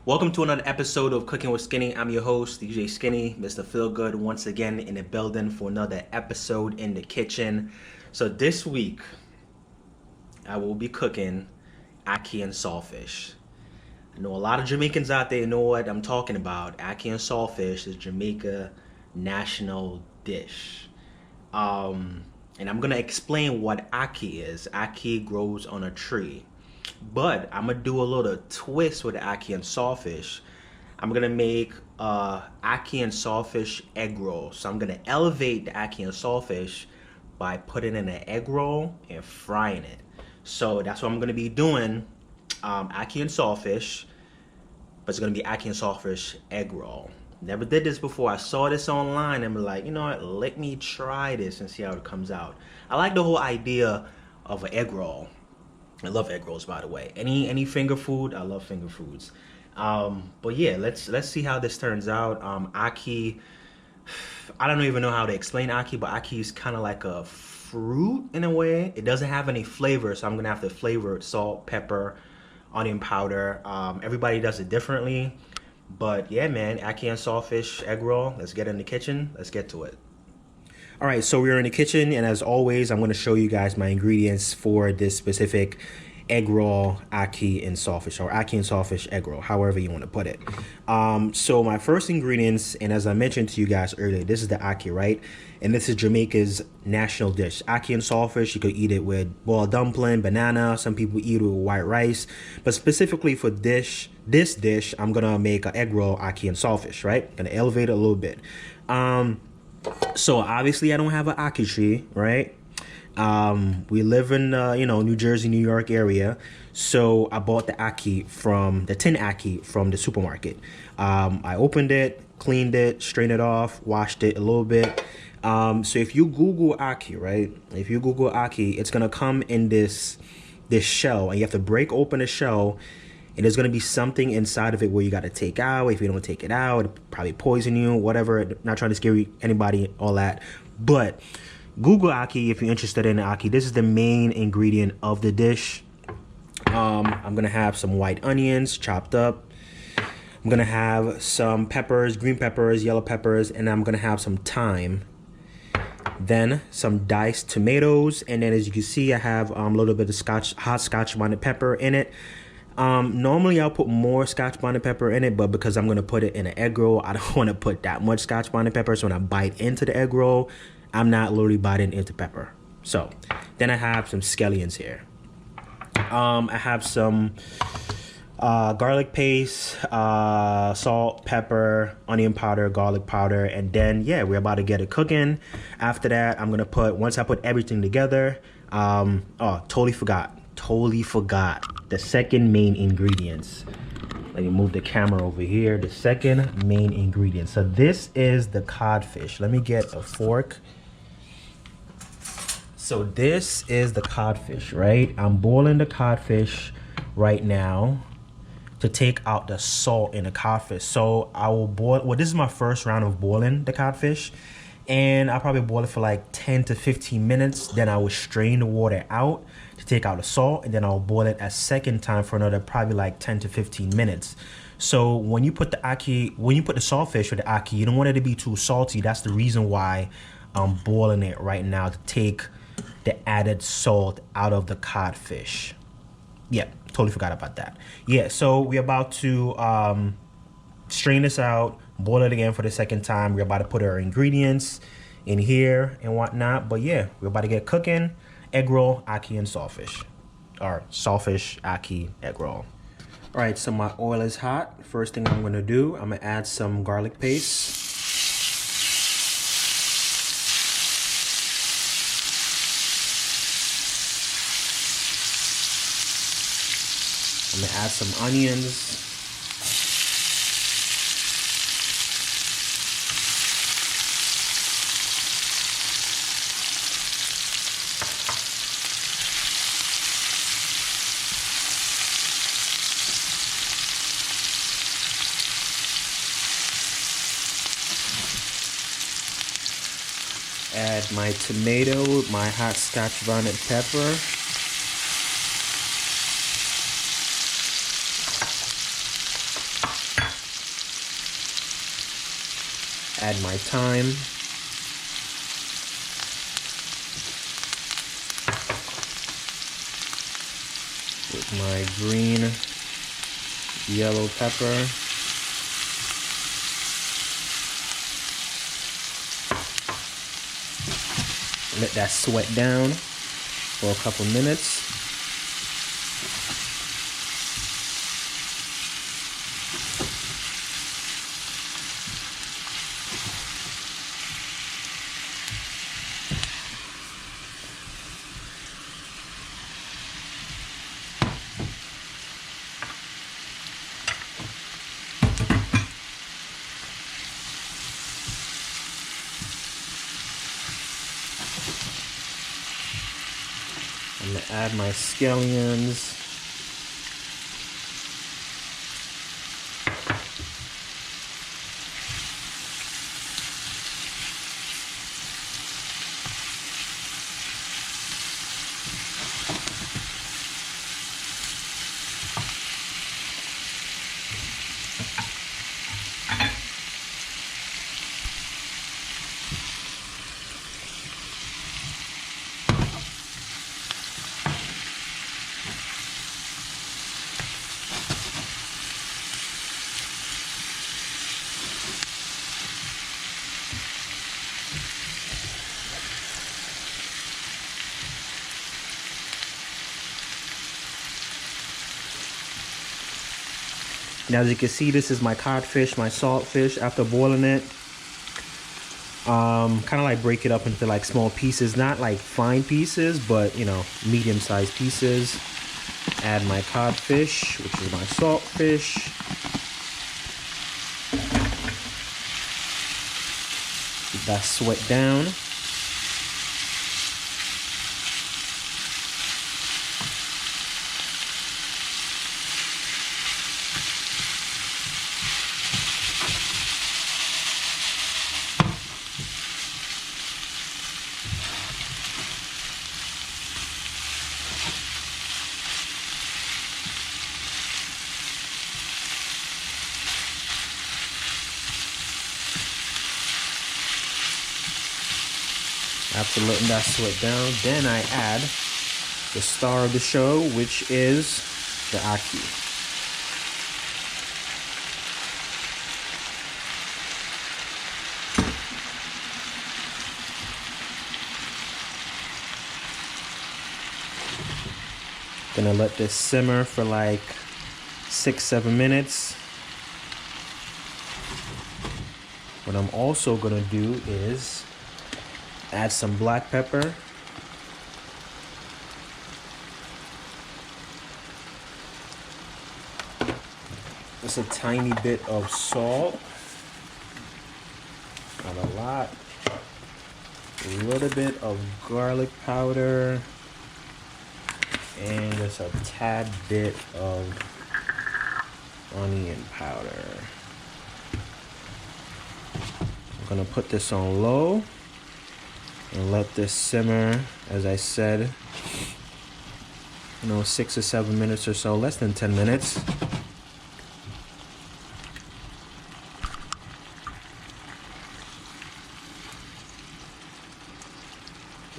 Welcome to another episode of Cooking with Skinny. I'm your host, DJ Skinny, Mr. Feelgood, once again in the building for another episode in the kitchen. So this week, I will be cooking ackee and saltfish. I know a lot of Jamaicans out there know what I'm talking about. Ackee and saltfish is Jamaica national dish. And I'm gonna explain what ackee is. Ackee grows on a tree. But I'm gonna do a little twist with the ackee and saltfish. I'm gonna make ackee and saltfish egg roll. So I'm gonna elevate the ackee and saltfish by putting in an egg roll and frying it. So that's what I'm gonna be doing. Ackee and saltfish, but it's gonna be ackee and saltfish egg roll. Never did this before. I saw this online and was like, you know what? Let me try this and see how it comes out. I like the whole idea of an egg roll. I love egg rolls, by the way. Any finger food, I love finger foods. But yeah, let's see how this turns out. Ackee, I don't even know how to explain ackee, but ackee is kind of like a fruit in a way. It doesn't have any flavor, so I'm gonna have to flavor it: salt, pepper, onion powder. Everybody does it differently, but yeah, man, ackee and saltfish egg roll. Let's get in the kitchen. Let's get to it. All right, so we're in the kitchen, and as always, I'm going to show you guys my ingredients for this specific egg roll, ackee and saltfish, or ackee and saltfish egg roll, however you want to put it. So my first ingredients, and as I mentioned to you guys earlier, this is the ackee, right? And this is Jamaica's national dish. Ackee and saltfish, you could eat it with boiled dumpling, banana. Some people eat it with white rice. But specifically for this dish, I'm going to make an egg roll, ackee and saltfish, right? Going to elevate it a little bit. So obviously I don't have an ackee tree, right? We live in New Jersey, New York area. So I bought the tin ackee from the supermarket. I opened it, cleaned it, straightened it off, washed it a little bit. So if you Google ackee, right? If you Google ackee, it's gonna come in this shell, and you have to break open the shell. And there's going to be something inside of it where you got to take out. If you don't take it out, it'll probably poison you, whatever. Not trying to scare anybody, all that. But Google ackee if you're interested in ackee. This is the main ingredient of the dish. I'm going to have some white onions chopped up. I'm going to have some peppers, green peppers, yellow peppers, and I'm going to have some thyme. Then some diced tomatoes. And then as you can see, I have a little bit of hot scotch bonnet pepper in it. Normally I'll put more scotch bonnet pepper in it, but because I'm going to put it in an egg roll, I don't want to put that much scotch bonnet pepper. So when I bite into the egg roll, I'm not literally biting into pepper. So then I have some scallions here. I have some garlic paste, salt, pepper, onion powder, garlic powder, and then yeah, we're about to get it cooking. After that, I'm going to once I put everything together, totally forgot the second main ingredients. Let me move the camera over here. The second main ingredient. So this is the codfish. Let me get a fork. So this is the codfish, right? I'm boiling the codfish right now to take out the salt in the codfish. So I will boil, well, this is my first round of boiling the codfish, and I'll probably boil it for like 10 to 15 minutes. Then I will strain the water out to take out the salt, and then I'll boil it a second time for another probably like 10 to 15 minutes. So when you put the saltfish with the ackee, you don't want it to be too salty. That's the reason why I'm boiling it right now, to take the added salt out of the codfish. Yeah, totally forgot about that. Yeah, so we're about to strain this out, boil it again for the second time. We're about to put our ingredients in here and whatnot. But yeah, we're about to get cooking. Egg roll, ackee, and saltfish. Or saltfish, ackee, egg roll. All right, so my oil is hot. First thing I'm gonna do, I'm gonna add some garlic paste. I'm gonna add some onions. Add my tomato, my hot scotch bonnet pepper. Add my thyme. With my green, yellow pepper. Let that sweat down for a couple minutes. I'm gonna add my scallions. Now, as you can see, this is my codfish, my saltfish. After boiling it, kind of like break it up into like small pieces, not like fine pieces, but you know, medium-sized pieces. Add my codfish, which is my saltfish. Keep that sweat down. After letting that sweat down, then I add the star of the show, which is the Ackee. Gonna let this simmer for like 6-7 minutes. What I'm also gonna do is add some black pepper. Just a tiny bit of salt. Not a lot. A little bit of garlic powder. And just a tad bit of onion powder. I'm gonna put this on low and let this simmer, as I said, 6 or 7 minutes or so, less than 10 minutes.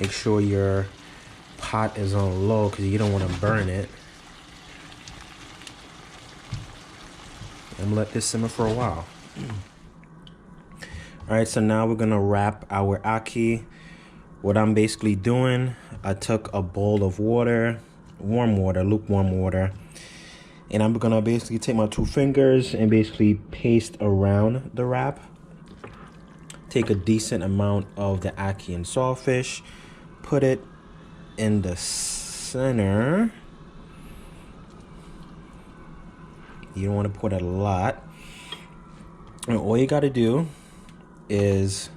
Make sure your pot is on low because you don't want to burn it. And let this simmer for a while. All right, so now we're gonna wrap our Ackee. What I'm basically doing, I took a bowl of water, warm water, lukewarm water, and I'm gonna basically take my 2 fingers and basically paste around the wrap. Take a decent amount of the Ackee and saltfish, put it in the center. You don't want to put a lot. And all you got to do is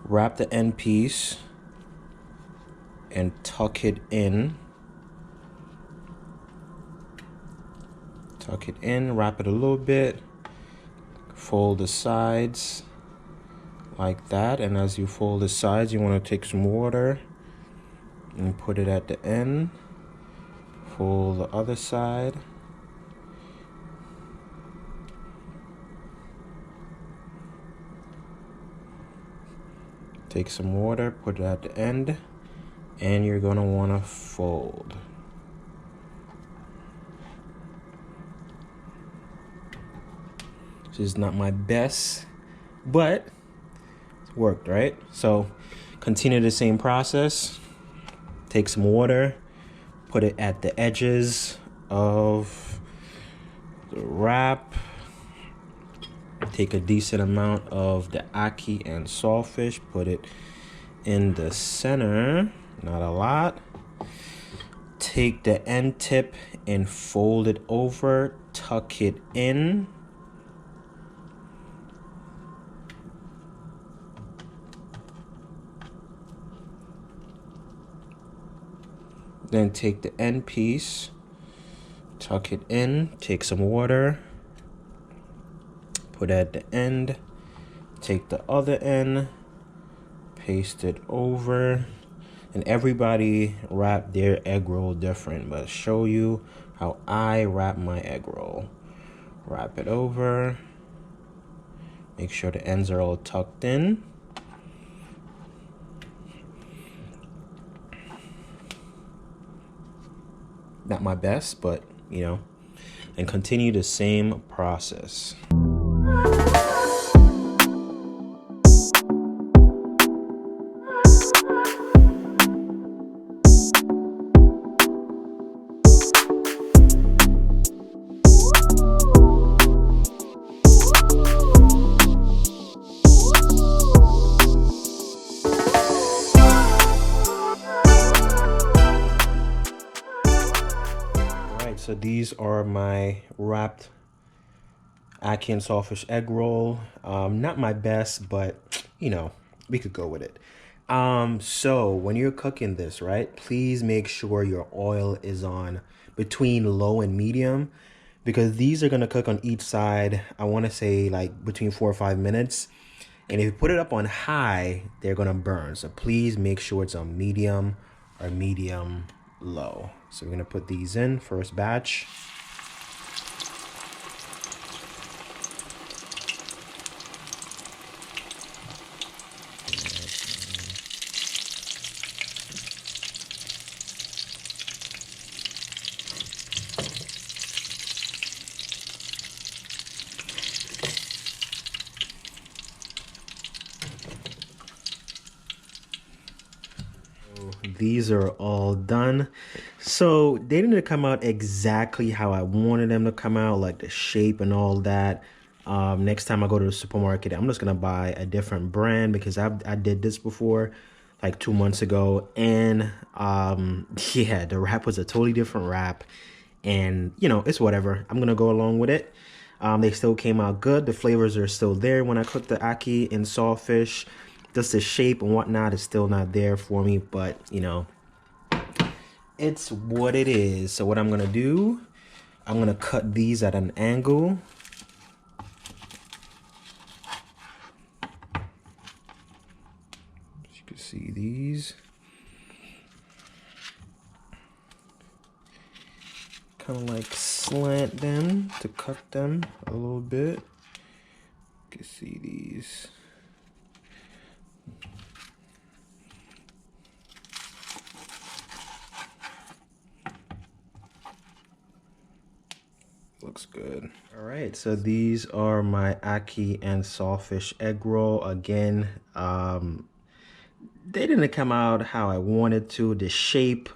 wrap the end piece and tuck it in. Tuck it in, wrap it a little bit, fold the sides like that. And as you fold the sides, you want to take some water and put it at the end. Fold the other side. Take some water, put it at the end, and you're gonna wanna fold. This is not my best, but it worked, right? So continue the same process. Take some water, put it at the edges of the wrap. Take a decent amount of the ackee and saltfish, put it in the center, not a lot. Take the end tip and fold it over, tuck it in. Then take the end piece, tuck it in, take some water, put it at the end, take the other end, paste it over. And everybody wrap their egg roll different, but show you how I wrap my egg roll. Wrap it over, make sure the ends are all tucked in. Not my best, but you know, and continue the same process. So these are my wrapped ackee and saltfish egg roll. Not my best, but you know, we could go with it. So when you're cooking this, right, please make sure your oil is on between low and medium, because these are gonna cook on each side, I wanna say like between 4 or 5 minutes. And if you put it up on high, they're gonna burn. So please make sure it's on medium or medium low. So we're gonna put these in, first batch. These are all done. So they didn't come out exactly how I wanted them to come out, like the shape and all that. Next time I go to the supermarket, I'm just gonna buy a different brand, because I did this before like 2 months ago, and yeah, the wrap was a totally different wrap, and you know, it's whatever. I'm gonna go along with it. They still came out good. The flavors are still there when I cook the ackee and saltfish. Just the shape and whatnot is still not there for me, but you know, it's what it is. So what I'm gonna do, I'm gonna cut these at an angle. As you can see, these kind of like slant them to cut them a little bit. You can see these. Looks good. All right, so these are my ackee and saltfish egg roll. Again, they didn't come out how I wanted to. The shape,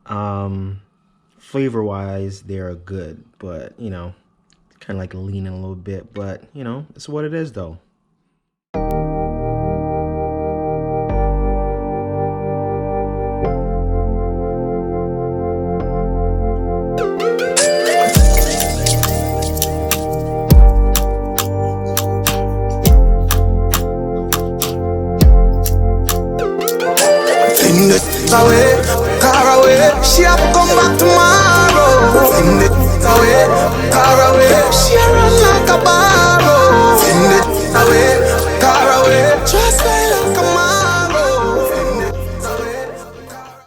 flavor wise, they're good, but you know, kind of like leaning a little bit, but you know, it's what it is though. Away, car away, she have come back tomorrow. In the away, car away, she